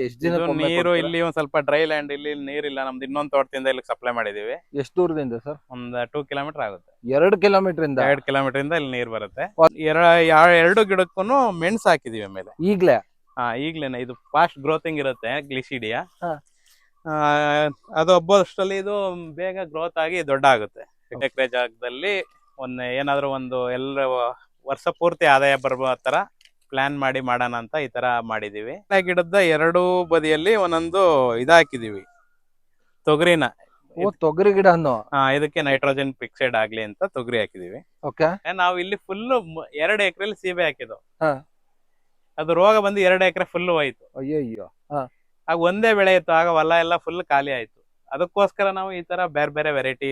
ಎಷ್ಟು ದಿನಕ್ಕೊಮ್ಮೆ ನೀರು ಕೊಡ್ತೀರಾ? ಇಲ್ಲಿ ಒಂದ್ ಸ್ವಲ್ಪ ಡ್ರೈ ಲ್ಯಾಂಡ್, ಇಲ್ಲಿ ನೀರಿಲ್ಲ. ನಮ್ದು ಇನ್ನೊಂದು ತೋಟದಿಂದ ಇಲ್ಲಿ ಸಪ್ಲೈ ಮಾಡಿದೀವಿ. ಎಷ್ಟು ದೂರದಿಂದ ಸರ್? ಒಂದ್ 2 ಕಿಲೋಮೀಟರ್ ಆಗುತ್ತೆ. 2 ಕಿಲೋಮೀಟರ್ ಇಂದ? 2 ಕಿಲೋಮೀಟರ್ ಇಂದ ಇಲ್ಲಿ ನೀರ್ ಬರುತ್ತೆ. ಎರಡು ಗಿಡಕ್ಕೂ ಮೆಣಸು ಹಾಕಿದೀವಿ ಆಮೇಲೆ. ಈಗ್ಲೇ? ಈಗ್ಲೇನೆ. ಇದು ಫಾಸ್ಟ್ ಗ್ರೋತಿಂಗ್ ಇರುತ್ತೆ ಗ್ಲಿಸಿಡಿಯಾ. ಹಾ. ಅದು ಹಬ್ಬಷ್ಟರಲ್ಲಿ ಇದು ಬೇಗ ಗ್ರೋತ್ ಆಗಿ ದೊಡ್ಡ ಆಗುತ್ತೆ. ಎಕರೆ ಜಾಗದಲ್ಲಿ ಏನಾದ್ರು ಒಂದು ವರ್ಷ ಪೂರ್ತಿ ಆದಾಯ ಬರುವ ತರ ಪ್ಲಾನ್ ಮಾಡಿ ಮಾಡೋಣ ಅಂತ ಈ ತರ ಮಾಡಿದೀವಿ. ಗಿಡದ ಎರಡೂ ಬದಿಯಲ್ಲಿ ಒಂದೊಂದು ಹಾಕಿದೀವಿ, ತೊಗರಿನ. ತೊಗರಿ ಗಿಡ ಅನ್ನು? ಇದಕ್ಕೆ ನೈಟ್ರೋಜನ್ ಫಿಕ್ಸೆಡ್ ಆಗ್ಲಿ ಅಂತ ತೊಗರಿ ಹಾಕಿದೀವಿ. ಓಕೆ. ನಾವು ಇಲ್ಲಿ ಫುಲ್ 2 ಎಕರೆಲಿ ಸೀಬೆ ಹಾಕಿದ್ವು. ಹಾ. ಅದು ರೋಗ ಬಂದು 2 ಎಕರೆ ಫುಲ್ ಹೋಯ್ತು. ಅಯ್ಯಯ್ಯೋ. ಆಗ ಒಂದೇ ಬೆಳೆ ಇತ್ತು. ಆಗ ಹೊಲ ಎಲ್ಲ ಫುಲ್ ಖಾಲಿ ಆಯ್ತು. ಅದಕ್ಕೋಸ್ಕರ ನಾವು ಈ ತರ ಬೇರೆ ಬೇರೆ ವೆರೈಟಿ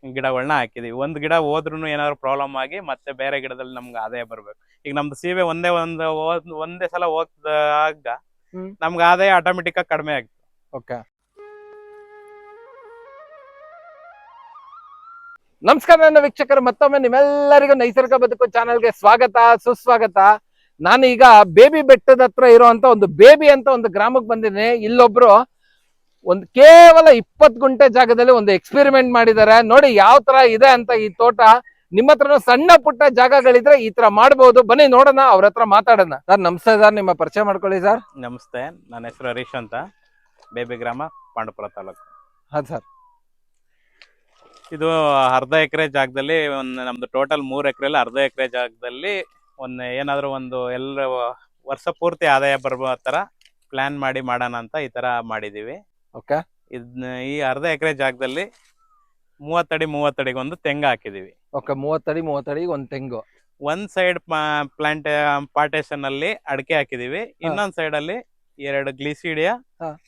ಗಿಡಗಳನ್ನ ಹಾಕಿದೀವಿ. ಒಂದ್ ಗಿಡ ಹೋದ್ರೂ ಏನಾದ್ರು ಪ್ರಾಬ್ಲಮ್ ಆಗಿ ಮತ್ತೆ ಬೇರೆ ಗಿಡದಲ್ಲಿ ನಮ್ಗೆ ಆದಾಯ ಬರ್ಬೇಕು. ಈಗ ನಮ್ದು ಸೀಬೆ ಒಂದೇ ಸಲ ಹೋದಾಗ ನಮ್ಗೆ ಆದಾಯ ಆಟೋಮೆಟಿಕ್ ಆಗಿ ಕಡಿಮೆ ಆಗ್ತದೆ. ಓಕೆ. ನಮಸ್ಕಾರ ನನ್ನ ವೀಕ್ಷಕರು, ಮತ್ತೊಮ್ಮೆ ನಿಮ್ಮೆಲ್ಲರಿಗೂ ನೈಸರ್ಗಿಕ ಬದುಕು ಚಾನೆಲ್ಗೆ ಸ್ವಾಗತ ಸುಸ್ವಾಗತ. ನಾನು ಈಗ ಬೇಬಿ ಬೆಟ್ಟದ ಹತ್ರ ಇರುವಂತ ಒಂದು ಬೇಬಿ ಅಂತ ಒಂದು ಗ್ರಾಮಕ್ಕೆ ಬಂದಿದ್ದೀನಿ. ಇಲ್ಲೊಬ್ರು ಕೇವಲ 20 ಗುಂಟೆ ಜಾಗದಲ್ಲಿ ಒಂದು ಎಕ್ಸ್ಪೆರಿಮೆಂಟ್ ಮಾಡಿದ್ದಾರೆ. ನೋಡಿ ಯಾವ ತರ ಇದೆ ಅಂತ ಈ ತೋಟ. ನಿಮ್ಮ ಹತ್ರ ಸಣ್ಣ ಪುಟ್ಟ ಜಾಗಗಳಿದ್ರೆ ಈ ತರ ಮಾಡಬಹುದು. ಬನ್ನಿ ನೋಡೋಣ, ಅವ್ರ ಹತ್ರ ಮಾತಾಡೋಣ. ಸರ್ ನಮಸ್ತೆ ಸರ್, ನಿಮ್ಮ ಪರಿಚಯ ಮಾಡ್ಕೊಳ್ಳಿ ಸರ್. ನಮಸ್ತೆ, ನನ್ನ ಹೆಸರು ಹರೀಶ್ ಅಂತ, ಬೇಬಿ ಗ್ರಾಮ, ಪಾಂಡವಪುರ ತಾಲೂಕು. ಹಾ ಸರ್. ಇದು ಅರ್ಧ ಎಕರೆ ಜಾಗದಲ್ಲಿ ನಮ್ದು ಟೋಟಲ್ 3 ಎಕರೆಲಿ ಅರ್ಧ ಎಕರೆ ಜಾಗದಲ್ಲಿ ಏನಾದ್ರು ವರ್ಷ ಪೂರ್ತಿ ಆದಾಯ ಬರುವ ತರ ಪ್ಲಾನ್ ಮಾಡಿ ಮಾಡೋಣ ಅಂತ ಈ ತರ ಮಾಡಿದೀವಿ. ಓಕೆ. ಈ ಅರ್ಧ ಎಕರೆ ಜಾಗದಲ್ಲಿ 30 ಅಡಿ 30 ಅಡಿಗೆ ಒಂದು ತೆಂಗು ಹಾಕಿದೀವಿ. ಓಕೆ. 30 ಅಡಿ 30 ಅಡಿಗೆ ಒಂದು ತೆಂಗು. ಒಂದ್ ಸೈಡ್ ಪಾರ್ಟೇಷನ್ ಅಲ್ಲಿ ಅಡಿಕೆ ಹಾಕಿದೀವಿ. ಇನ್ನೊಂದ್ ಸೈಡ್ ಅಲ್ಲಿ 2 ಗ್ಲಿಸಿಡಿಯಾ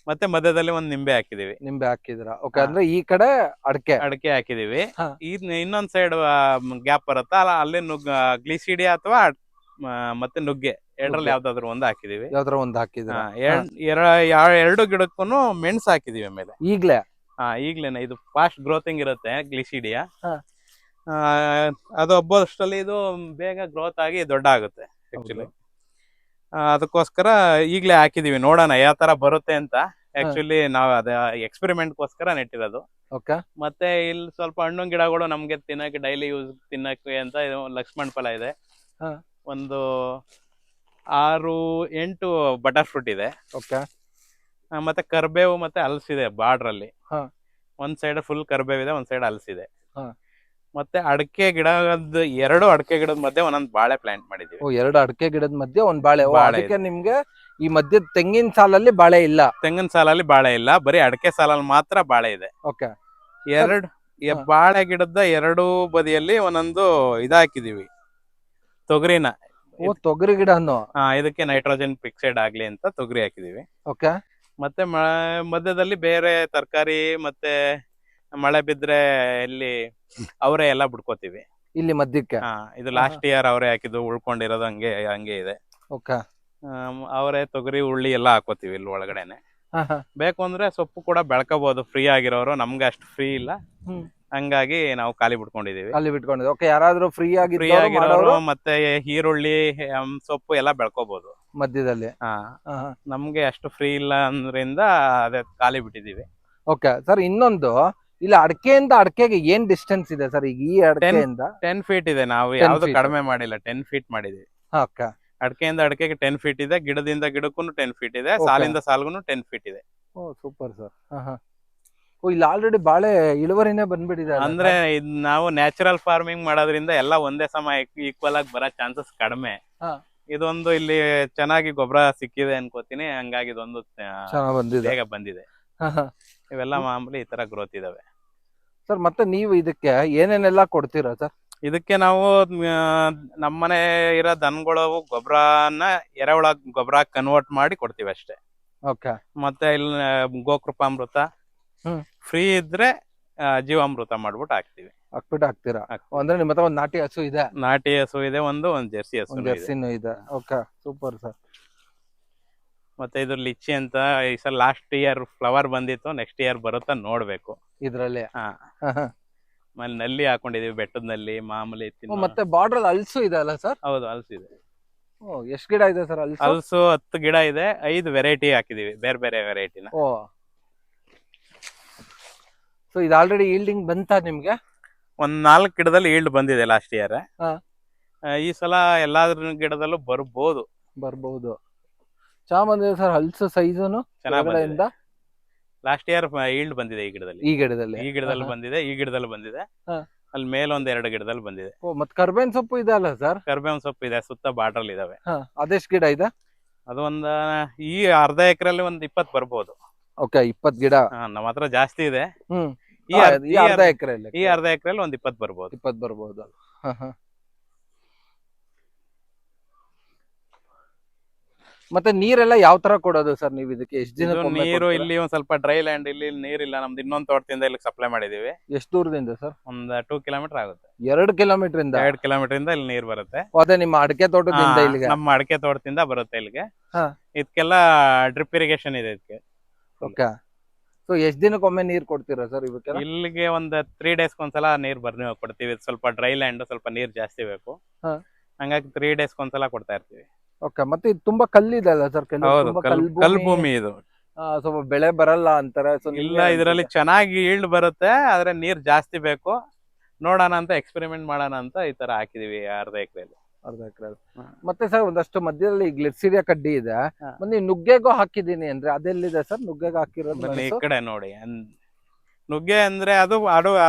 ಮತ್ತೆ ಮಧ್ಯದಲ್ಲಿ ಒಂದು ನಿಂಬೆ ಹಾಕಿದೀವಿ. ನಿಂಬೆ ಹಾಕಿದ್ರ? ಓಕೆ. ಅಂದ್ರೆ ಈ ಕಡೆ ಅಡಿಕೆ ಹಾಕಿದೀವಿ. ಇನ್ನೊಂದ್ ಸೈಡ್ ಗ್ಯಾಪ್ ಬರುತ್ತಾ ಅಲ್ಲಿ ಗ್ಲಿಸಿಡಿಯಾ ಅಥವಾ ಮತ್ತೆ ನುಗ್ಗೆ, ಎರಡರಲ್ಲಿ ಯಾವ್ದಾದ್ರು ಒಂದು ಹಾಕಿದೀವಿ. ಎರಡು ಗಿಡಕ್ಕೂ ಮೆಣಸು ಹಾಕಿದೀವಿ ಆಮೇಲೆ. ಈಗ್ಲೇನೆ. ಇದು ಫಾಸ್ಟ್ ಗ್ರೋತಿಂಗ್ ಇರುತ್ತೆ ಗ್ಲಿಸಿಡಿಯಾ. ಅದು ಹಬ್ಬಷ್ಟರಲ್ಲಿ ಇದು ಬೇಗ ಗ್ರೋತ್ ಆಗಿ ದೊಡ್ಡ ಆಗುತ್ತೆ ಆಕ್ಚುಲಿ. ಅದಕ್ಕೋಸ್ಕರ ಈಗ್ಲೇ ಹಾಕಿದೀವಿ, ನೋಡೋಣ ಯಾವ ತರ ಬರುತ್ತೆ ಅಂತ. ಆಕ್ಚುಲಿ ನಾವು ಅದ ಎಕ್ಸ್ಪೆರಿಮೆಂಟ್ ಗೋಸ್ಕರ ನೆಟ್ಟಿರೋದು. ಮತ್ತೆ ಇಲ್ಲಿ ಸ್ವಲ್ಪ ಹಣ್ಣು ಗಿಡಗಳು ನಮ್ಗೆ ತಿನ್ನಕ್ಕೆ, ಡೈಲಿ ಯೂಸ್ ತಿನ್ನಕ್ಕೆ ಅಂತ ಲಕ್ಷ್ಮಣ್ ಫಲ ಇದೆ. ಒಂದು 6-8 ಬಟರ್ ಫ್ರೂಟ್ ಇದೆ. ಮತ್ತೆ ಕರ್ಬೇವು ಮತ್ತೆ ಹಲಸಿದೆ ಬಾರ್ಡ್ರಲ್ಲಿ. ಒಂದ್ ಸೈಡ್ ಫುಲ್ ಕರ್ಬೇವು ಇದೆ, ಒಂದ್ ಸೈಡ್ ಹಲಸಿದೆ. ಮತ್ತೆ ಅಡಕೆ ಗಿಡದ 2 ಅಡಕೆ ಗಿಡದ ಮಧ್ಯೆ ಒಂದೊಂದು ಬಾಳೆ ಪ್ಲಾಂಟ್ ಮಾಡಿದೀವಿ. 2 ಅಡಕೆ ಗಿಡದ ಮಧ್ಯೆ ಒಂದ್ ಬಾಳೆ. ಅದಕ್ಕೆ ನಿಮ್ಗೆ ಈ ಮಧ್ಯ ತೆಂಗಿನ ಸಾಲಲ್ಲಿ ಬಾಳೆ ಇಲ್ಲ? ತೆಂಗಿನ ಸಾಲಲ್ಲಿ ಬಾಳೆ ಇಲ್ಲ, ಬರೀ ಅಡಕೆ ಸಾಲಲ್ಲಿ ಮಾತ್ರ ಬಾಳೆ ಇದೆ. ಓಕೆ. ಬಾಳೆ ಗಿಡದ 2 ಬದಿಯಲ್ಲಿ ಒಂದೊಂದು ಹಾಕಿದೀವಿ, ತೊಗರಿನ. ತೊಗರಿ ಗಿಡ ಅನ್ನು? ಇದಕ್ಕೆ ನೈಟ್ರೋಜನ್ ಫಿಕ್ಸೆಡ್ ಆಗ್ಲಿ ಅಂತ ತೊಗರಿ ಹಾಕಿದೀವಿ. ಓಕೆ. ಮತ್ತೆ ಮಧ್ಯದಲ್ಲಿ ಬೇರೆ ತರಕಾರಿ, ಮತ್ತೆ ಮಳೆ ಬಿದ್ರೆ ಇಲ್ಲಿ ಅವರೇ ಎಲ್ಲ ಬಿಡ್ಕೋತೀವಿ ಇಲ್ಲಿ ಮಧ್ಯಕ್ಕೆ. ಇದು ಲಾಸ್ಟ್ ಇಯರ್ ಅವರೇ ಹಾಕಿದ್ದು, ಉಳ್ಕೊಂಡಿರೋದು ಹಂಗೆ ಇದೆ. ಓಕೆ. ಅವರೇ ತೊಗರಿ ಉಳ್ಳಿ ಎಲ್ಲ ಹಾಕೋತೀವಿ ಇಲ್ಲಿ ಒಳಗಡೆನೆ. ಬೇಕು ಅಂದ್ರೆ ಸೊಪ್ಪು ಕೂಡ ಬೆಳ್ಕೋಬಹುದು ಫ್ರೀ ಆಗಿರೋರು. ನಮ್ಗೆ ಅಷ್ಟು ಫ್ರೀ ಇಲ್ಲ, ಹಂಗಾಗಿ ನಾವು ಖಾಲಿ ಬಿಟ್ಕೊಂಡಿದೀವಿ. ಓಕೆ. ಯಾರಾದ್ರೂ ಫ್ರೀ ಆಗಿರೋರು ಮತ್ತೆ ಈರುಳ್ಳಿ ಸೊಪ್ಪು ಎಲ್ಲ ಬೆಳ್ಕೋಬಹುದು ಮಧ್ಯದಲ್ಲಿ. ನಮ್ಗೆ ಅಷ್ಟು ಫ್ರೀ ಇಲ್ಲ ಅಂದ್ರಿಂದ ಅದೇ ಖಾಲಿ ಬಿಟ್ಟಿದೀವಿ. Okay sir. ಇನ್ನೊಂದು, ಇಲ್ಲಿ ಅಡಕೆಯಿಂದ ಅಡಕೆಗೆ ಏನ್ ಡಿಸ್ಟೆನ್ಸ್ ಇದೆ ಸರ್? ಈಗ ಈ ಅಡಕೆಯಿಂದ 10 ಫೀಟ್ ಇದೆ. ನಾವು ಯಾವ್ದು ಕಡಿಮೆ ಮಾಡಿಲ್ಲ, 10 ಫೀಟ್ ಮಾಡಿದೀವಿ. ಅಡಕೆಯಿಂದ ಅಡಕೆಗೆ 10 ಫೀಟ್ ಇದೆ, ಗಿಡದಿಂದ ಗಿಡಕ್ಕೂ 10 ಫೀಟ್ ಇದೆ, ಸಾಲಿಂದ ಸಾಲ್ಗೂ 10 ಫೀಟ್ ಇದೆ. Super sir. ಇಲ್ಲಿ ಆಲ್ರೆಡಿ ಬಾಳೆ ಇಳುವರಿನೇ ಬಂದ್ಬಿಟ್ಟಿದೆ. ಅಂದ್ರೆ ನಾವು ನ್ಯಾಚುರಲ್ ಫಾರ್ಮಿಂಗ್ ಮಾಡೋದ್ರಿಂದ ಎಲ್ಲ ಒಂದೇ ಸಮ ಈಕ್ವಲ್ ಆಗಿ ಬರೋ ಚಾನ್ಸಸ್ ಕಡಿಮೆ. ಇದೊಂದು ಇಲ್ಲಿ ಚೆನ್ನಾಗಿ ಗೊಬ್ಬರ ಸಿಕ್ಕಿದೆ ಅನ್ಕೋತೀನಿ, ಹಂಗಾಗಿ ಇದೊಂದು ಬೇಗ ಬಂದಿದೆ. ಇವೆಲ್ಲ ಮಾಮೂಲಿ ಈ ತರ ಗ್ರೋತ್ ಇದಾವೆ ಸರ್. ಮತ್ತೆ ನೀವು ಇದಕ್ಕೆ ಏನೇನೆಲ್ಲ ಕೊಡ್ತೀರಾ ಸರ್? ಇದಕ್ಕೆ ನಾವು ನಮ್ಮನೆ ಇರೋ ದನಗಳು ಗೊಬ್ಬರನ ಎರೆಹುಳ ಗೊಬ್ಬರ ಕನ್ವರ್ಟ್ ಮಾಡಿ ಕೊಡ್ತೀವಿ ಅಷ್ಟೇ. ಮತ್ತೆ ಇಲ್ಲಿ ಗೋಕೃಪಾಮೃತ ಫ್ರೀ ಇದ್ರೆ ಜೀವಾಮೃತ ಮಾಡ್ಬಿಟ್ಟು ಹಾಕ್ತಿವಿ. ಹಾಕ್ತೀರಾ? ಅಂದ್ರೆ ನಿಮ್ಮ ಹತ್ರ ಒಂದು ನಾಟಿ ಹಸು ಇದೆ? ನಾಟಿ ಹಸು ಇದೆ, ಒಂದು ಜೆರ್ಸಿ ಜೆರ್ಸಿನೂ ಇದೆ. ಓಕೆ. Super sir. ಮತ್ತೆ ಇದು ಲಿಚ್ಚಿ ಅಂತ ಈ ಸಲ ಲಾಸ್ಟ್ ಇಯರ್ ಫ್ಲವರ್ ಬಂದಿತ್ತು, ನೆಕ್ಸ್ಟ್ ಇಯರ್ ಬರುತ್ತಾ ನೋಡ್ಬೇಕು ಇದ್ರಲ್ಲಿ. ನಲ್ಲಿ ಹಾಕೊಂಡಿದೀವಿ, ಬೆಟ್ಟದ ನಲ್ಲಿ ಮಾಮೂಲಿ. ಮತ್ತೆ ಬಾರ್ಡರ್ ಹಲಸು ಇದೆ ಅಲ್ಲ ಸರ್? ಹೌದು, ಹಲಸಿದೆ. ಎಷ್ಟ್ ಗಿಡ ಇದೆ ಸರ್ ಅಲ್ಲಿ? ಹಲಸು 10 ಗಿಡ ಇದೆ, 5 ವೆರೈಟಿ ಹಾಕಿದೀವಿ, ಬೇರೆ ಬೇರೆ ವೆರೈಟಿನ. ಓ, ಸೊ ಇದು ಆಲ್ರೆಡಿ ಈಲ್ಡಿಂಗ್ ಬಂತಾ ನಿಮ್ಗೆ? ಒಂದ್ 4 ಗಿಡದಲ್ಲಿ ಈಲ್ಡ್ ಬಂದಿದೆ ಲಾಸ್ಟ್ ಇಯರ್. ಹಾ. ಈ ಸಲ ಎಲ್ಲಾದ್ರ ಗಿಡದಲ್ಲೂ ಬರ್ಬೋದು. ಚೆನ್ನಾಗ್ ಬಂದಿದೆ ಸರ್ ಹಲ್ಸು ಸೈಜುನು ಚೆನ್ನಾಗಿ. ಲಾಸ್ಟ್ ಇಯರ್ ಈಲ್ಡ್ ಬಂದಿದೆ ಈ ಗಿಡದಲ್ಲಿ. ಈ ಗಿಡದಲ್ಲಿ ಬಂದಿದೆ, ಈ ಗಿಡದಲ್ಲಿ ಬಂದಿದೆ. ಹಾ. ಅಲ್ಲಿ ಮೇಲೆ 2 ಗಿಡದಲ್ಲಿ ಬಂದಿದೆ. ಮತ್ ಕರ್ಬೇವಿನ ಸೊಪ್ಪು ಇದೆ ಅಲ್ಲ ಸರ್? ಕರ್ಬೇವಿನ ಸೊಪ್ಪು ಇದೆ, ಸುತ್ತ ಬಾರ್ಡರ್ ಇದಾವೆ. ಅದೆಷ್ಟ್ ಗಿಡ ಇದೆ? ಅದು ಈ ಅರ್ಧ ಎಕರೆಲ್ಲಿ 20 ಬರ್ಬೋದು. ಓಕೆ, 20 ಗಿಡ ನಮ್ಮ ಹತ್ರ ಜಾಸ್ತಿ ಇದೆ. ಈ ಅರ್ಧ ಎಕರೆಯಲ್ಲಿ 20 ಬರ್ಬೋದು. 20 ಬರ್ಬೋದು. ಮತ್ತೆ ನೀರೆಲ್ಲ ಯಾವ ತರ ಕೊಡೋದು ಸರ್ ನೀವು ಇದಕ್ಕೆ? ಎಷ್ಟು ದಿನ ನೀರು ಇಲ್ಲಿ ಒಂದ್ ಸ್ವಲ್ಪ ಡ್ರೈ ಲ್ಯಾಂಡ್, ಇಲ್ಲಿ ನೀರಿಲ್ಲ. ನಮ್ದು ಇನ್ನೊಂದು ತೋಟದಿಂದ ಇಲ್ಲಿ ಸಪ್ಲೈ ಮಾಡಿದೀವಿ. ಎಷ್ಟು ದೂರದಿಂದ ಸರ್? ಒಂದ್ 2 ಕಿಲೋಮೀಟರ್ ಆಗುತ್ತೆ. 2 ಕಿಲೋಮೀಟರ್ ಇಂದ? 2 ಕಿಲೋಮೀಟರ್ ಇಂದ ಇಲ್ಲಿ ನೀರ್ ಬರುತ್ತೆ. ಅದೇ ನಿಮ್ಮ ಅಡಿಕೆ ತೋಟದಿಂದ ಇಲ್ಲಿಗೆ? ನಮ್ಮ ಅಡಿಕೆ ತೋಟದಿಂದ ಬರುತ್ತೆ ಇಲ್ಲಿಗೆ. ಇದಕ್ಕೆಲ್ಲ ಡ್ರಿಪ್ ಇರಿಗೇಷನ್ ಇದೆ ಇದಕ್ಕೆ. ಓಕೆ. ಸೊ ಎಷ್ಟ್ ದಿನಕ್ಕೊಮ್ಮೆ ನೀರ್ ಕೊಡ್ತೀರಾ ಸರ್ ಇವಕ್ಕೆಲ್ಲ? ಇಲ್ಲಿಗೆ ಒಂದ್ 3 ಡೇಸ್ ಒಂದ್ಸಲ ನೀರ್ ಕೊಡ್ತೀವಿ. ಸ್ವಲ್ಪ ಡ್ರೈ ಲ್ಯಾಂಡ್, ಸ್ವಲ್ಪ ನೀರ್ ಜಾಸ್ತಿ ಬೇಕು. ಹಂಗಾಗಿ 3 ಡೇಸ್ ಒಂದ್ಸಲ ಕೊಡ್ತಾ ಇರ್ತೀವಿ. ಓಕೆ. ಮತ್ತೆ ಇದು ತುಂಬಾ ಕಲ್ಲಿದೆ ಅಲ್ಲ ಸರ್? ಕಲ್ಲು ಭೂಮಿ ಇದು. ಸ್ವಲ್ಪ ಬೆಳೆ ಬರಲ್ಲ ಅಂತಾರೆ. ಇಲ್ಲ, ಇದರಲ್ಲಿ ಚೆನ್ನಾಗಿ ಈಲ್ಡ್ ಬರುತ್ತೆ, ಆದ್ರೆ ನೀರ್ ಜಾಸ್ತಿ ಬೇಕು. ನೋಡೋಣ ಅಂತ, ಎಕ್ಸ್ಪೆರಿಮೆಂಟ್ ಮಾಡೋಣ ಅಂತ ಈ ತರ ಹಾಕಿದೀವಿ ಅರ್ಧ ಎಕರೆಯಲ್ಲಿ. ಮತ್ತೆ ಸರ್ ಒಂದಷ್ಟು ಮಧ್ಯದಲ್ಲಿ ಗ್ಲಿಸಿರಿಯಾ ಕಡ್ಡಿ ಇದೆ, ಮತ್ತೆ ನುಗ್ಗೆಗೂ ಹಾಕಿದೀನಿ ಅಂದ್ರೆ ಅದೆಲ್ಲಿದೆ ಸರ್? ನುಗ್ಗೆಗೆ ಹಾಕಿರೋದು ಈ ಕಡೆ ನೋಡಿ. ನುಗ್ಗೆ ಅಂದ್ರೆ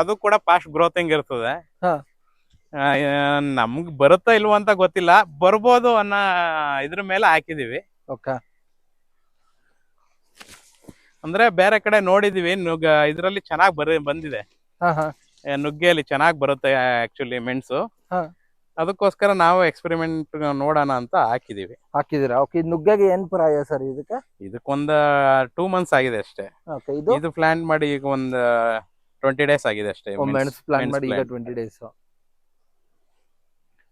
ಅದು ಕೂಡ ಫಾಸ್ಟ್ ಗ್ರೋತಿಂಗ್ ಇರ್ತದೆ. ನಮ್ಗ್ ಬರುತ್ತಾ ಇಲ್ವೋ ಅಂತ ಗೊತ್ತಿಲ್ಲ, ಬರ್ಬೋದು ಅನ್ನೋ ಇದ್ರ ಮೇಲೆ ಹಾಕಿದೀವಿ. ಓಕೆ. ಅಂದ್ರೆ ಬೇರೆ ಕಡೆ ನೋಡಿದೀವಿ, ಇದ್ರಲ್ಲಿ ಚೆನ್ನಾಗಿ ಬಂದಿದೆ. ನುಗ್ಗೆಯಲ್ಲಿ ಚೆನ್ನಾಗಿ ಬರುತ್ತೆ ಆಕ್ಚುಲಿ ಮೆಣಸು. ಅದಕ್ಕೋಸ್ಕರ ನಾವು ಎಕ್ಸ್ಪೆರಿಮೆಂಟ್ ನೋಡೋಣ ಅಂತ ಹಾಕಿದೀರಾ? ಓಕೆ. ನುಗ್ಗೆಗೆ ಏನ್ ಪ್ರಾಯ ಸರ್ ಇದಕ್ಕೆ? ಇದಕ್ಕೊಂದ 2 ಮಂತ್ಸ್ ಆಗಿದೆ ಅಷ್ಟೇ. ಇದು ಪ್ಲಾಂಟ್ ಮಾಡಿ ಈಗ ಒಂದ್ 20 ಡೇಸ್ ಆಗಿದೆ ಅಷ್ಟೇ. ಮೆಣಸು ಪ್ಲಾಂಟ್ ಮಾಡಿ ಈಗ 20 ಡೇಸ್.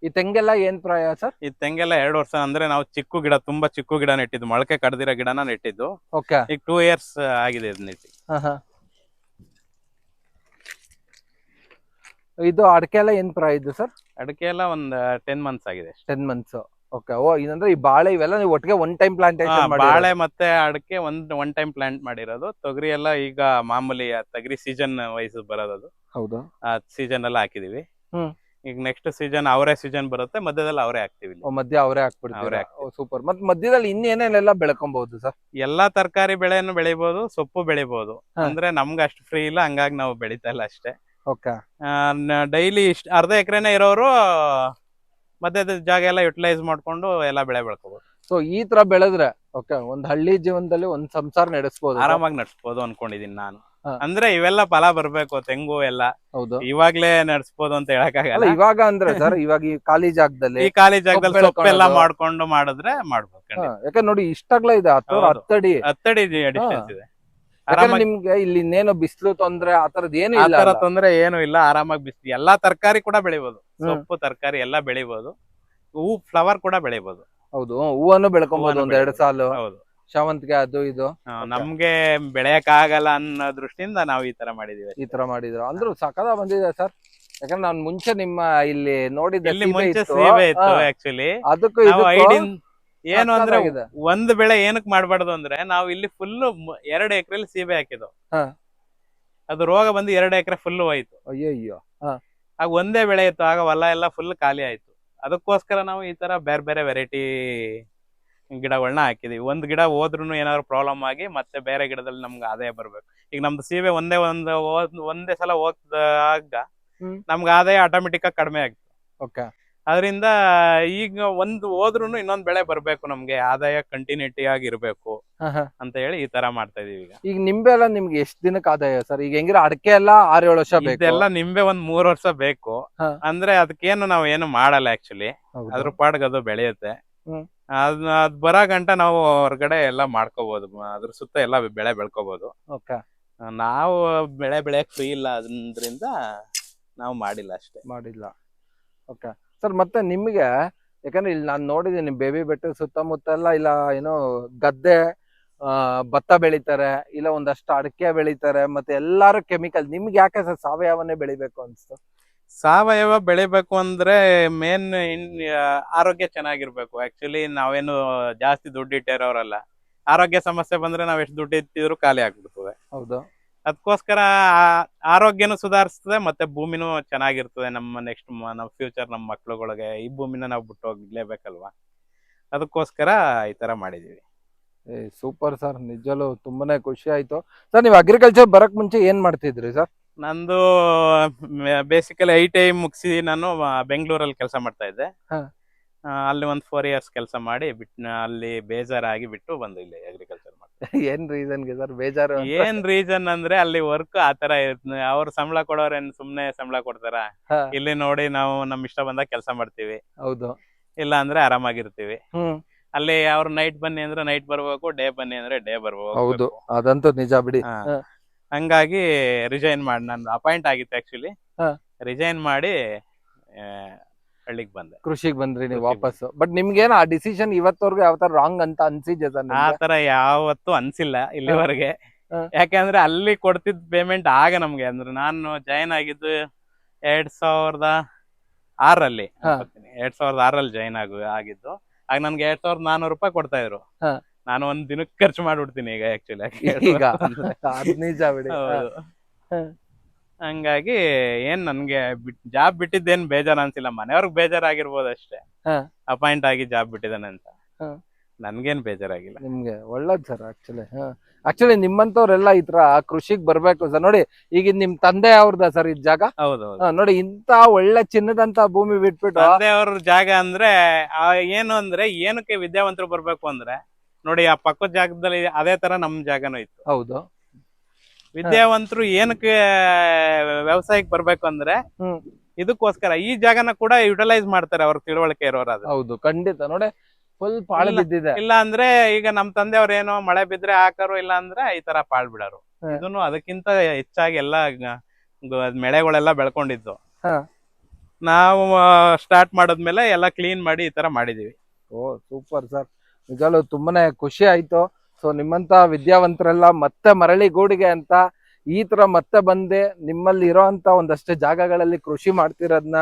ಈ ತೆಂಗೆಲ್ಲ ಏನ್ ಪ್ರಾಯ ಸರ್? ಈ ತೆಂಗೆಲ್ಲ 2 ವರ್ಷ. ಅಂದ್ರೆ ನಾವು ತುಂಬಾ ಚಿಕ್ಕ ಗಿಡ ನೆಟ್ಟಿದ್ದು, ಮೊಳಕೆ ಕಡ್ದಿರೋ ಗಿಡನ ನೆಟ್ಟಿದ್ದು. ಓಕೆ. ಈಗ 2 ಇಯರ್ಸ್ ಆಗಿದೆ ಇದು ನೆಟ್ಟಿ. ಇದು ಅಡಿಕೆ ಎಲ್ಲ ಏನ್ ಪ್ರಾಯ ಇದು ಸರ್? ಅಡಿಕೆ ಎಲ್ಲ ಒಂದ್ 10 ಮಂತ್ಸ್ ಆಗಿದೆ. 10 ಮಂತ್ಸ್. ಓಕೆ. ಇದಂದ್ರೆ ಈ ಬಾಳೆ ಇವೆಲ್ಲ ನೀವು ಒಟ್ಟಿಗೆ ಒನ್ ಟೈಮ್ ಪ್ಲಾಂಟೇಶನ್ ಮಾಡಿ? ಬಾಳೆ ಮತ್ತೆ ಅಡಿಕೆ ಒನ್ ಟೈಮ್ ಪ್ಲಾಂಟ್ ಮಾಡಿರೋದು. ತೊಗರಿ ಎಲ್ಲ ಈಗ ಮಾಮೂಲಿ ತೊಗರಿ ಸೀಸನ್ ವೈಸ್ ಬರೋದು. ಹೌದು. ಆ ಸೀಸನ್ ಎಲ್ಲ ಹಾಕಿದೀವಿ. ಈಗ ನೆಕ್ಸ್ಟ್ ಸೀಸನ್ ಅವರೇ ಸೀಸನ್ ಬರುತ್ತೆ, ಮಧ್ಯದಲ್ಲಿ ಅವರೇ ಹಾಕ್ತಿವಿ. ಮಧ್ಯ ಅವರೇ ಹಾಕ್ಬಿಡ್ತೀವಿ. ಸೂಪರ್. ಮತ್ತೆ ಮಧ್ಯದಲ್ಲಿ ಇನ್ನೇನೆಲ್ಲ ಬೆಳ್ಕೊಬಹುದು ಸರ್? ಎಲ್ಲಾ ತರಕಾರಿ ಬೆಳೆಯನ್ನು ಬೆಳಿಬಹುದು, ಸೊಪ್ಪು ಬೆಳಿಬಹುದು. ಅಂದ್ರೆ ನಮ್ಗೆ ಅಷ್ಟು ಫ್ರೀ ಇಲ್ಲ, ಹಂಗಾಗಿ ನಾವು ಬೆಳಿತಾ ಇಲ್ಲ ಅಷ್ಟೇ. ಓಕೆ. ಡೈಲಿ ಅರ್ಧ ಎಕರೆನೇ ಇರೋರು ಮಧ್ಯದ ಜಾಗ ಎಲ್ಲ ಯುಟಿಲೈಸ್ ಮಾಡ್ಕೊಂಡು ಎಲ್ಲ ಬೆಳೆ ಬೆಳ್ಕೋಬಹುದು. ಸೊ ಈ ತರ ಬೆಳೆದ್ರೆ ಓಕೆ, ಒಂದ್ ಹಳ್ಳಿ ಜೀವನದಲ್ಲಿ ಒಂದ್ ಸಂಸಾರ ನಡೆಸಬಹುದು, ಆರಾಮಾಗಿ ನಡೆಸಬಹುದು ಅನ್ಕೊಂಡಿದೀನಿ ನಾನು. ಅಂದ್ರೆ ಇವೆಲ್ಲ ಫಲ ಬರ್ಬೇಕು, ತೆಂಗು ಎಲ್ಲ. ಹೌದು. ಇವಾಗ್ಲೇ ನಡೆಸಬಹುದು ಅಂತ ಹೇಳಕ್ಕಾಗಲ್ಲ. ಇವಾಗ ಅಂದ್ರೆ ಸರ್, ಇವಾಗ ಈ ಖಾಲಿ ಜಾಗದಲ್ಲಿ ಸೊಪ್ಪೆಲ್ಲ ಮಾಡ್ಕೊಂಡು ಮಾಡಿದ್ರೆ ಮಾಡ್ಬೇಕು. ಯಾಕಂದ್ರೆ ನೋಡಿ ಇಷ್ಟಾಗ್ಲ ಇದೆ, 10 ಅಡಿ ಡಿಸ್ಟೆನ್ಸ್ ಇದೆ. ನಿಮ್ಗೆ ಇಲ್ಲಿ ಇನ್ನೇನು ಬಿಸಿಲು ತೊಂದ್ರೆ ಆತರದ್ ಏನು ಇಲ್ಲ? ತೊಂದ್ರೆ ಏನು ಇಲ್ಲ, ಆರಾಮಾಗಿ ಬಿಸಿಲು. ಎಲ್ಲಾ ತರಕಾರಿ ಕೂಡ ಬೆಳಿಬಹುದು, ಸೊಪ್ಪು ತರಕಾರಿ ಎಲ್ಲಾ ಬೆಳಿಬಹುದು. ಹೂ ಫ್ಲವರ್ ಕೂಡ ಬೆಳಿಬಹುದು. ಹೌದು, ಹೂವನ್ನು ಬೆಳ್ಕೊಬಹುದು. 1-2 ಸಾಲು. ಹೌದು. ಶಾವಂತಿಗೆ ಅದು ಇದು. ನಮ್ಗೆ ಬೆಳೆಯಕ್ ಆಗಲ್ಲ ಅನ್ನೋ ದೃಷ್ಟಿಯಿಂದ ನಾವು ಈ ತರ ಮಾಡಿದೀವಿ. ಈ ತರ ಮಾಡಿದ್ರು ಅಂದ್ರೂ ಸಕದ ಬಂದಿದೆ ಸರ್. ಯಾಕಂದ್ರೆ ನಾನು ಮುಂಚೆ ನಿಮ್ಮ ಇಲ್ಲಿ ನೋಡಿದ್ದೆ, ಆಕ್ಚುಲಿ ಅದಕ್ಕೂ ಏನು ಅಂದ್ರೆ ಒಂದ್ ಬೆಳೆ ಏನಕ್ ಮಾಡ್ಬಾರ್ದು ಅಂದ್ರೆ, ನಾವು ಇಲ್ಲಿ ಫುಲ್ 2 ಎಕರೆಲಿ ಸೀಬೆ ಹಾಕಿದ್ವು. ಅದು ರೋಗ ಬಂದು 2 ಎಕರೆ ಫುಲ್ ಹೋಯ್ತು. ಅಯ್ಯಯ್ಯೋ. ಆಗ ಒಂದೇ ಬೆಳೆ ಇತ್ತು, ಆಗ ಹೊಲ ಎಲ್ಲ ಫುಲ್ ಖಾಲಿ ಆಯ್ತು. ಅದಕ್ಕೋಸ್ಕರ ನಾವು ಈ ತರ ಬೇರೆ ಬೇರೆ ವೆರೈಟಿ ಗಿಡಗಳನ್ನ ಹಾಕಿದೀವಿ. ಒಂದ್ ಗಿಡ ಹೋದ್ರೂ ಏನಾದ್ರು ಪ್ರಾಬ್ಲಮ್ ಆಗಿ ಮತ್ತೆ ಬೇರೆ ಗಿಡದಲ್ಲಿ ನಮ್ಗೆ ಆದಾಯ ಬರ್ಬೇಕು. ಈಗ ನಮ್ದು ಸೀಬೆ ಒಂದೇ ಸಲ ಹೋದಾಗ ನಮ್ಗೆ ಆದಾಯ ಆಟೋಮೆಟಿಕ್ ಆಗಿ ಕಡಿಮೆ ಆಗ್ತದೆ. ಓಕೆ. ಅದರಿಂದ ಈಗ ಒಂದು ಹೋದ್ರೂ ಇನ್ನೊಂದ್ ಬೆಳೆ ಬರ್ಬೇಕು, ನಮ್ಗೆ ಆದಾಯ ಕಂಟಿನ್ಯೂಟಿ ಆಗಿ ಇರ್ಬೇಕು ಅಂತ ಹೇಳಿ ಈ ತರ ಮಾಡ್ತಾ ಇದೀವಿ. ಈಗ ನಿಂಬೆ ಎಲ್ಲ ನಿಮ್ಗೆ ಎಷ್ಟ್ ದಿನಕ್ಕೆ ಆದಾಯ ಸರ್? ಈಗ ಹೆಂಗಿರ ಅಡಕೆ ಎಲ್ಲ 6-7 ವರ್ಷ ಬೇಕು, ಇದೆಲ್ಲ ನಿಂಬೆ ಒಂದ್ 3 ವರ್ಷ ಬೇಕು. ಅಂದ್ರೆ ಅದಕ್ಕೇನು ನಾವ್ ಏನು ಮಾಡಲ್ಲ ಆಕ್ಚುಲಿ, ಅದ್ರ ಪಾಡ್ಗೆ ಅದು ಬೆಳೆಯುತ್ತೆ. ಅದ್ ಬರೋ ಗಂಟ ನಾವು ಹೊರಗಡೆ ಎಲ್ಲ ಮಾಡ್ಕೋಬಹುದು, ಅದ್ರ ಸುತ್ತ ಎಲ್ಲ ಬೆಳೆ ಬೆಳ್ಕೋಬಹುದು. ನಾವು ಬೆಳೆ ಬೆಳೆಯಕ್ ಫ್ರೀ ಇಲ್ಲ, ಅದ್ರಿಂದ ನಾವು ಮಾಡಿಲ್ಲ ಅಷ್ಟೇ. Okay sir. ಮತ್ತೆ ನಿಮ್ಗೆ ಯಾಕಂದ್ರೆ ಇಲ್ಲಿ ನಾನು ನೋಡಿದೀನಿ ಬೇಬಿ ಬೆಟ್ಟ ಸುತ್ತಮುತ್ತ ಎಲ್ಲ ಇಲ್ಲ ಏನೋ ಗದ್ದೆ, ಭತ್ತ ಬೆಳಿತಾರೆ, ಇಲ್ಲ ಒಂದಷ್ಟು ಅಡಿಕೆ ಬೆಳಿತಾರೆ, ಮತ್ತೆ ಎಲ್ಲಾರು ಕೆಮಿಕಲ್. ನಿಮ್ಗೆ ಯಾಕೆ ಸರ್ ಸಾವಯವನ್ನೇ ಬೆಳಿಬೇಕು ಅನ್ಸ್ತು? ಸಾವಯವ ಬೆಳಿಬೇಕು ಅಂದ್ರೆ ಮೇನ್ ಆರೋಗ್ಯ ಚೆನ್ನಾಗಿರ್ಬೇಕು. ಆಕ್ಚುಲಿ ನಾವೇನು ಜಾಸ್ತಿ ದುಡ್ಡು ಇಟ್ಟಿರೋರಲ್ಲ. ಆರೋಗ್ಯ ಸಮಸ್ಯೆ ಬಂದ್ರೆ ನಾವ್ ಎಷ್ಟು ದುಡ್ಡು ಇಟ್ಟಿದ್ರು ಖಾಲಿ ಆಗ್ಬಿಡ್ತದೆ. ಹೌದು. ಅದಕ್ಕೋಸ್ಕರ ಆರೋಗ್ಯನೂ ಸುಧಾರಿಸ್ತದೆ, ಮತ್ತೆ ಭೂಮಿನೂ ಚೆನ್ನಾಗಿರ್ತದೆ. ನಮ್ಮ ನೆಕ್ಸ್ಟ್ ನಮ್ಮ ಫ್ಯೂಚರ್ ನಮ್ಮ ಮಕ್ಳುಗಳಿಗೆ ಈ ಭೂಮಿನ ನಾವು ಬಿಟ್ಟು ಹೋಗ್ಲೇಬೇಕಲ್ವಾ. ಅದಕ್ಕೋಸ್ಕರ ಈ ತರ ಮಾಡಿದೀವಿ. ಸೂಪರ್ ಸರ್, ನಿಜಲ್ಲೂ ತುಂಬಾನೇ ಖುಷಿ ಆಯ್ತು. ಸರ್ ನೀವು ಅಗ್ರಿಕಲ್ಚರ್ ಬರಕ್ ಮುಂಚೆ ಏನ್ ಮಾಡ್ತಿದ್ರಿ ಸರ್? ನಂದು ಬೇಸಿಕಲಿ ITI ಮುಗಿಸಿ ನಾನು ಬೆಂಗಳೂರಲ್ಲಿ ಕೆಲಸ ಮಾಡ್ತಾ ಇದ್ದೆ. ಹಾ. ಅಲ್ಲಿ ಒಂದು 4 years ಕೆಲಸ ಮಾಡಿ ಅಲ್ಲಿ ಬೇಜಾರಾಗಿ ಬಿಟ್ಟು ಬಂದು ಇಲ್ಲಿ ಅಗ್ರಿಕಲ್ಚರ್ ಮಾಡ್ತೀನಿ. ಏನ್ ರೀಸನ್ಗೆ ಸರ್ ಬೇಜಾರು? ಏನ್ ರೀಸನ್ ಅಂದ್ರೆ ಅಲ್ಲಿ ವರ್ಕ್ ಆತರ ಇರುತ್ತೆ. ಅವ್ರು ಸಂಬಳ ಕೊಡೋರೇನ್ ಸುಮ್ನೆ ಸಂಬಳ ಕೊಡ್ತಾರ? ಹಾ. ಇಲ್ಲಿ ನೋಡಿ ನಾವು ನಮ್ ಇಷ್ಟ ಬಂದಾಗ ಕೆಲಸ ಮಾಡ್ತೀವಿ, ಹೌದು. ಇಲ್ಲ ಅಂದ್ರೆ ಆರಾಮಾಗಿರ್ತೀವಿ. ಹ್ಮ್. ಅಲ್ಲಿ ಅವ್ರು ನೈಟ್ ಬನ್ನಿ ಅಂದ್ರೆ ನೈಟ್ ಬರ್ಬೇಕು, ಡೇ ಬನ್ನಿ ಅಂದ್ರೆ ಡೇ ಬರ್ಬೇಕು. ಹೌದು, ಅದಂತೂ ನಿಜ ಬಿಡಿ. ಹಾ. ಹಂಗಾಗಿ ರಿಸೈನ್ ಮಾಡಿ, ನಾನು ಅಪಾಯಿಂಟ್ ಆಗಿತ್ತು ಆಕ್ಚುಲಿ. ಹಾ. ರಿಸೈನ್ ಮಾಡಿ ಹಳ್ಳಿಗೆ ಬಂದೆ. ಕೃಷಿಗೆ ಬಂದ್ರಿ ನೀವು ಕೃಷಿಗೆ ವಾಪಸ್. ಬಟ್ ನಿಮ್ಗೇನ ಆ ಡಿಸಿಷನ್ ಇವತ್ತವರೆಗೂ ಯಾವ ತರ ರಾಂಗ್ ಅಂತ ಅನ್ಸಿದ್ಯಾ ಸರ್ ಆ ನಿಮ್ಗೆ? ತರ ಯಾವತ್ತೂ ಅನ್ಸಿಲ್ಲ ಇಲ್ಲಿವರೆಗೆ. ಹಾ. ಯಾಕಂದ್ರೆ ಅಲ್ಲಿ ಕೊಡ್ತಿದ್ ಪೇಮೆಂಟ್ ಆಗ ನಮ್ಗೆ, ಅಂದ್ರೆ ನಾನು ಜಾಯಿನ್ ಆಗಿದ್ದು 2006 ಹಾ. 2006 ಜಾಯಿನ್ ಆಗಿದ್ದು. ಆಗ ನನ್ಗೆ 2400 ರೂಪಾಯಿ ಕೊಡ್ತಾ ಇದ್ರು. ಹಾ. ನಾನು ಒಂದ್ ದಿನಕ್ಕೆ ಖರ್ಚು ಮಾಡ್ಬಿಡ್ತೀನಿ ಈಗ ಆಕ್ಚುಲಿ. ಈಗ ಅದ್ ನಿಜ ಬಿಡಿ. ಹೌದು. ಹಾ. ಹಂಗಾಗಿ ಏನ್ ನನ್ಗೆ ಜಾಬ್ ಬಿಟ್ಟಿದ್ದೇನ್ ಬೇಜಾರ್ ಅನ್ಸಿಲ್ಲ. ಮನೆಯವ್ರಿಗೆ ಬೇಜಾರಾಗಿರ್ಬೋದು ಅಷ್ಟೇ, ಹಾ. ಅಪಾಯಿಂಟ್ ಆಗಿ ಜಾಬ್ ಬಿಟ್ಟಿದ್ದಾನೆ ಅಂತ. ಹಾ. ನನ್ಗೇನ್ ಬೇಜಾರಾಗಿಲ್ಲ. ನಿಮ್ಗೆ ಒಳ್ಳೇದ್ ಸರ್ ಆಕ್ಚುಲಿ ನಿಮ್ಮಂತವ್ರೆಲ್ಲ ಈ ತರ ಕೃಷಿಗ್ ಬರ್ಬೇಕು ಸರ್. ನೋಡಿ ಈಗ ನಿಮ್ ತಂದೆ ಅವ್ರದ ಸರ್ ಇದ್ ಜಾಗ. ಹೌದೌದು. ನೋಡಿ ಇಂತ ಒಳ್ಳೆ ಚಿನ್ನದಂತ ಭೂಮಿ ಬಿಟ್ಬಿಟ್ಟು ತಂದೆಯವ್ರ ಜಾಗ ಅಂದ್ರೆ ಏನು ಅಂದ್ರೆ ಏನಕ್ಕೆ ವಿದ್ಯಾವಂತರು ಬರ್ಬೇಕು ಅಂದ್ರೆ, ನೋಡಿ ಆ ಪಕ್ಕದ ಜಾಗದಲ್ಲಿ ಅದೇ ತರ ನಮ್ ಜಾಗನೂ ಇತ್ತು. ಹೌದು. ವಿದ್ಯಾವಂತರು ಏನಕ್ಕೆ ವ್ಯವಸಾಯಕ್ಕೆ ಬರ್ಬೇಕು ಅಂದ್ರೆ ಹ್ಮ್. ಇದಕ್ಕೋಸ್ಕರ ಈ ಜಾಗನ ಕೂಡ ಯುಟಿಲೈಸ್ ಮಾಡ್ತಾರೆ ಅವ್ರ ತಿಳುವಳಿಕೆ ಇರೋರಾದ್ರೆ. ಹೌದು, ಖಂಡಿತ. ನೋಡಿ ಫುಲ್ ಪಾಳು ಬಿದ್ದಿದೆ. ಇಲ್ಲ ಅಂದ್ರೆ ಈಗ ನಮ್ ತಂದೆಯವ್ರ ಏನೋ ಮಳೆ ಬಿದ್ರೆ ಹಾಕರು, ಇಲ್ಲ ಅಂದ್ರೆ ಈ ತರ ಪಾಳ್ ಬಿಡೋರು. ಇದನ್ನು ಅದಕ್ಕಿಂತ ಹೆಚ್ಚಾಗಿ ಎಲ್ಲ ಬೆಳೆಗಳೆಲ್ಲ ಬೆಳ್ಕೊಂಡಿದ್ದು. ನಾವು ಸ್ಟಾರ್ಟ್ ಮಾಡದ್ಮೇಲೆ ಎಲ್ಲ ಕ್ಲೀನ್ ಮಾಡಿ ಈ ತರ ಮಾಡಿದೀವಿ. ಓ ಸೂಪರ್ ಸರ್, ನಿಜಾಲು ತುಂಬಾನೇ ಖುಷಿ ಆಯ್ತು. ಸೊ ನಿಮ್ಮಂತ ವಿದ್ಯಾವಂತರೆಲ್ಲ ಮತ್ತೆ ಮರಳಿ ಗೂಡಿಗೆ ಅಂತ ಈ ತರ ಮತ್ತೆ ಬಂದೆ ನಿಮ್ಮಲ್ಲಿ ಇರೋ ಅಂತ ಒಂದಷ್ಟು ಜಾಗಗಳಲ್ಲಿ ಕೃಷಿ ಮಾಡ್ತಿರೋದನ್ನ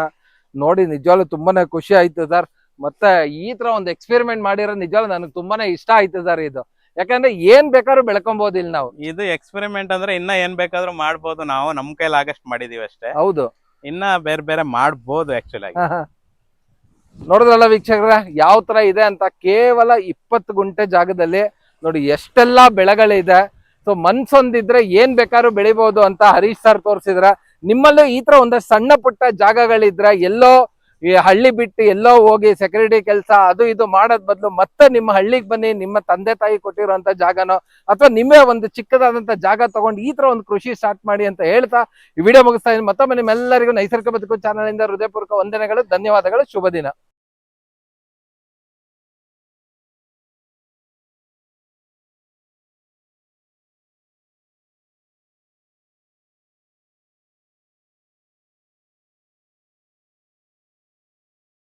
ನೋಡಿ ನಿಜವಾಗ್ಲೂ ತುಂಬಾನೇ ಖುಷಿ ಆಯ್ತು ಸರ್. ಮತ್ತೆ ಈ ತರ ಒಂದು ಎಕ್ಸ್ಪೆರಿಮೆಂಟ್ ಮಾಡಿರೋ ನಿಜವಾಗ್ಲೂ ನನಗೆ ತುಂಬಾನೇ ಇಷ್ಟ ಆಯ್ತು ಸರ್ ಇದು. ಯಾಕಂದ್ರೆ ಏನ್ ಬೇಕಾದ್ರೂ ಬೆಳ್ಕೊಬಹುದು ಇಲ್ಲಿ ನಾವು. ಇದು ಎಕ್ಸ್ಪೆರಿಮೆಂಟ್ ಅಂದ್ರೆ ಇನ್ನ ಏನ್ ಬೇಕಾದ್ರೂ ಮಾಡ್ಬೋದು. ನಾವು ನಮ್ ಕೈಲಿ ಆಗಷ್ಟು ಮಾಡಿದೀವಿ ಅಷ್ಟೇ. ಹೌದು, ಇನ್ನ ಬೇರೆ ಬೇರೆ ಮಾಡ್ಬೋದು ಆಕ್ಚುಲಿ ಆಗಿ. ನೋಡಿದ್ರಲ್ಲ ವೀಕ್ಷಕರ ಯಾವ ತರ ಇದೆ ಅಂತ. ಕೇವಲ 20 ಗುಂಟೆ ಜಾಗದಲ್ಲಿ ನೋಡಿ ಎಷ್ಟೆಲ್ಲಾ ಬೆಳೆಗಳಿದೆ. ಸೊ ಮನ್ಸೊಂದಿದ್ರೆ ಏನ್ ಬೇಕಾದ್ರೂ ಬೆಳಿಬಹುದು ಅಂತ ಹರೀಶ್ ಸರ್ ತೋರಿಸಿದ್ರ. ನಿಮ್ಮಲ್ಲೂ ಈ ತರ ಒಂದಷ್ಟು ಸಣ್ಣ ಪುಟ್ಟ ಜಾಗಗಳಿದ್ರೆ ಎಲ್ಲೋ ಈ ಹಳ್ಳಿ ಬಿಟ್ಟು ಎಲ್ಲೋ ಹೋಗಿ ಸೆಕ್ಯೂರಿಟಿ ಕೆಲಸ ಅದು ಇದು ಮಾಡೋದ್ ಬದಲು ಮತ್ತೆ ನಿಮ್ಮ ಹಳ್ಳಿಗೆ ಬನ್ನಿ, ನಿಮ್ಮ ತಂದೆ ತಾಯಿ ಕೊಟ್ಟಿರುವಂತ ಜಾಗನೋ ಅಥವಾ ನಿಮ್ಮೇ ಒಂದು ಚಿಕ್ಕದಾದಂತ ಜಾಗ ತಗೊಂಡು ಈ ತರ ಒಂದು ಕೃಷಿ ಸ್ಟಾರ್ಟ್ ಮಾಡಿ ಅಂತ ಹೇಳ್ತಾ ಈ ವಿಡಿಯೋ ಮುಗಿಸ್ತಾ ಇದ್ದೀನಿ. ಮತ್ತೊಮ್ಮೆ ನಿಮ್ಮೆಲ್ಲರಿಗೂ ನೈಸರ್ಗಿಕ ಬದುಕು ಚಾನಲ್ ಇಂದ ಹೃದಯಪೂರ್ವಕ ವಂದನೆಗಳು, ಧನ್ಯವಾದಗಳು, ಶುಭ ದಿನ.